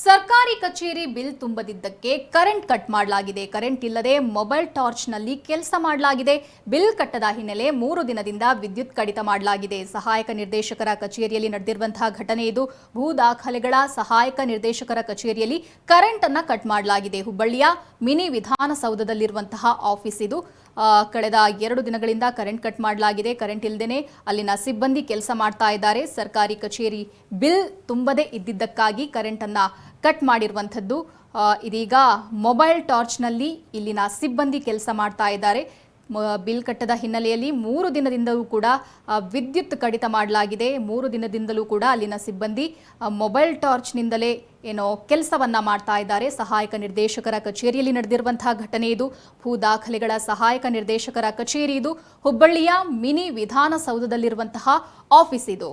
ಸರ್ಕಾರಿ ಕಚೇರಿ bill ತುಂಬದಿದ್ದಕ್ಕೆ current cut ಮಾಡಲಾಗಿದೆ. ಕರೆಂಟ್ ಇಲ್ಲದೆ ಮೊಬೈಲ್ ಟಾರ್ಚ್ನಲ್ಲಿ ಕೆಲಸ ಮಾಡಲಾಗಿದೆ. ಬಿಲ್ ಕಟ್ಟದ ಹಿನ್ನೆಲೆ 3 ದಿನದಿಂದ ವಿದ್ಯುತ್ ಕಡಿತ ಮಾಡಲಾಗಿದೆ. ಸಹಾಯಕ ನಿರ್ದೇಶಕರ ಕಚೇರಿಯಲ್ಲಿ ನಡೆದಿರುವಂತಹ ಘಟನೆ ಇದು. ಭೂ ದಾಖಲೆಗಳ ಸಹಾಯಕ ನಿರ್ದೇಶಕರ ಕಚೇರಿಯಲ್ಲಿ ಕರೆಂಟ್ ಅನ್ನು ಕಟ್ ಮಾಡಲಾಗಿದೆ. ಹುಬ್ಬಳ್ಳಿಯ ಮಿನಿ ವಿಧಾನಸೌಧದಲ್ಲಿರುವಂತಹ ಆಫೀಸ್ ಇದು. ಕಳೆದ 2 ದಿನಗಳಿಂದ ಕರೆಂಟ್ ಕಟ್ ಮಾಡಲಾಗಿದೆ. ಕರೆಂಟ್ ಇಲ್ಲದೇನೆ ಅಲ್ಲಿನ ಸಿಬ್ಬಂದಿ ಕೆಲಸ ಮಾಡ್ತಾ ಇದ್ದಾರೆ. ಸರ್ಕಾರಿ ಕಚೇರಿ ಬಿಲ್ ತುಂಬದೇ ಇದ್ದಿದ್ದಕ್ಕಾಗಿ ಕರೆಂಟ್ ಅನ್ನ ಕಟ್ ಮಾಡಿರುವಂಥದ್ದು. ಇದೀಗ ಮೊಬೈಲ್ ಟಾರ್ಚ್ನಲ್ಲಿ ಇಲ್ಲಿನ ಸಿಬ್ಬಂದಿ ಕೆಲಸ ಮಾಡ್ತಾ ಇದ್ದಾರೆ. ಬಿಲ್ ಕಟ್ಟದ ಹಿನ್ನೆಲೆಯಲ್ಲಿ 3 ದಿನದಿಂದಲೂ ಕೂಡ ವಿದ್ಯುತ್ ಕಡಿತ ಮಾಡಲಾಗಿದೆ. 3 ದಿನದಿಂದಲೂ ಕೂಡ ಅಲ್ಲಿನ ಸಿಬ್ಬಂದಿ ಮೊಬೈಲ್ ಟಾರ್ಚ್ನಿಂದಲೇ ಏನೋ ಕೆಲಸವನ್ನ ಮಾಡ್ತಾ ಇದ್ದಾರೆ. ಸಹಾಯಕ ನಿರ್ದೇಶಕರ ಕಚೇರಿಯಲ್ಲಿ ನಡೆದಿರುವಂತಹ ಘಟನೆ ಇದು. ಭೂ ದಾಖಲೆಗಳ ಸಹಾಯಕ ನಿರ್ದೇಶಕರ ಕಚೇರಿ ಇದು. ಹುಬ್ಬಳ್ಳಿಯ ಮಿನಿ ವಿಧಾನಸೌಧದಲ್ಲಿರುವಂತಹ ಆಫೀಸ್ ಇದು.